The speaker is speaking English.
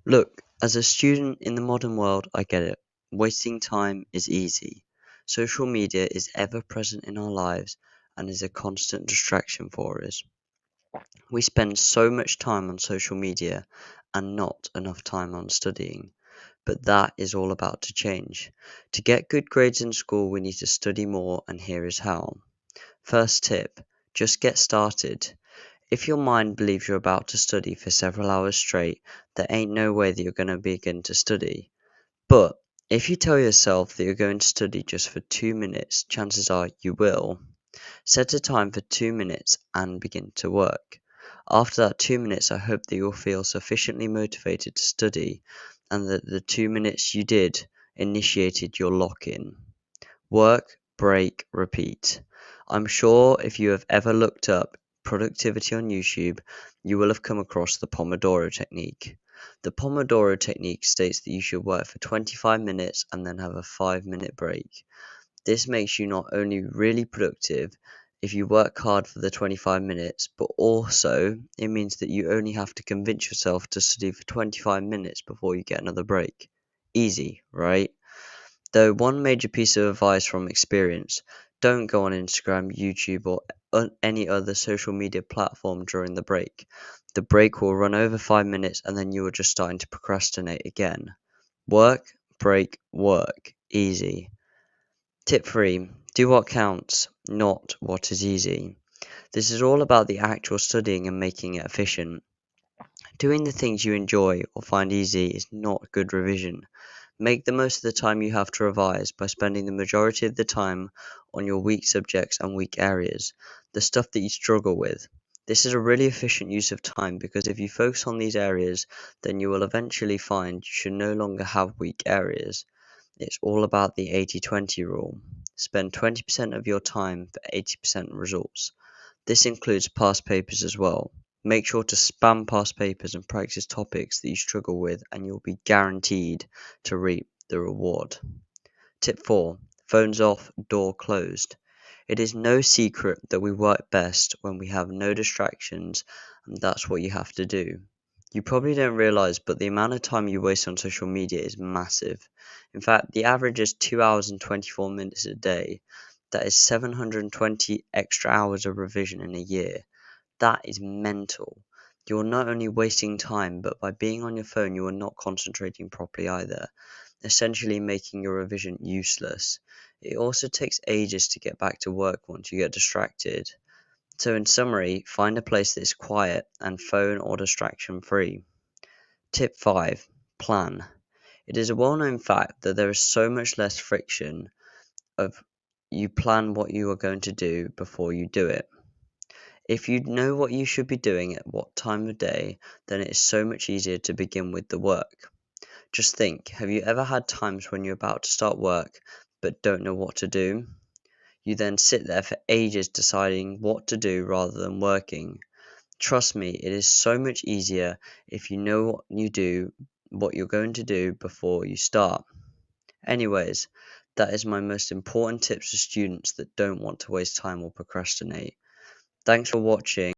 Look, as a student in the modern world, I get it. Wasting time is easy. Social media is ever present in our lives and is a constant distraction for us. We spend so much time on social media and not enough time on studying. But that is all about to change. To get good grades in school, we need to study more, and here is how. First tip, just get started. If your mind believes you're about to study for several hours straight, there ain't no way that you're going to begin to study. But if you tell yourself that you're going to study just for 2 minutes, chances are you will. Set a time for 2 minutes and begin to work. After that 2 minutes, I hope that you'll feel sufficiently motivated to study and that the 2 minutes you did initiated your lock in. Work, break, repeat. I'm sure if you have ever looked up productivity on YouTube, you will have come across the Pomodoro technique. The Pomodoro technique states that you should work for 25 minutes and then have a 5-minute break. This makes you not only really productive if you work hard for the 25 minutes, but also it means that you only have to convince yourself to study for 25 minutes before you get another break. Easy, right? Though one major piece of advice from experience, don't go on Instagram, YouTube, or any other social media platform during the break. The break will run over 5 minutes and then you are just starting to procrastinate again. Work, break, work. Easy. Tip 3. Do what counts, not what is easy. This is all about the actual studying and making it efficient. Doing the things you enjoy or find easy is not good revision. Make the most of the time you have to revise by spending the majority of the time on your weak subjects and weak areas, the stuff that you struggle with. This is a really efficient use of time because if you focus on these areas, then you will eventually find you should no longer have weak areas. It's all about the 80-20 rule. Spend 20% of your time for 80% results. This includes past papers as well. Make sure to spam past papers and practice topics that you struggle with, and you'll be guaranteed to reap the reward. Tip 4. Phones off, door closed. It is no secret that we work best when we have no distractions, and that's what you have to do. You probably don't realize, but the amount of time you waste on social media is massive. In fact, the average is 2 hours and 24 minutes a day. That is 720 extra hours of revision in a year. That is mental. You're not only wasting time, but by being on your phone, you are not concentrating properly either, essentially making your revision useless. It also takes ages to get back to work once you get distracted. So, in summary, find a place that is quiet and phone or distraction free. Tip 5. Plan. It is a well known fact that there is so much less friction of you plan what you are going to do before you do it. If you know what you should be doing at what time of day, then it is so much easier to begin with the work. Just think, have you ever had times when you're about to start work but don't know what to do? You then sit there for ages deciding what to do rather than working. Trust me, it is so much easier if you know what you're going to do before you start. Anyways, that is my most important tips for students that don't want to waste time or procrastinate. Thanks for watching.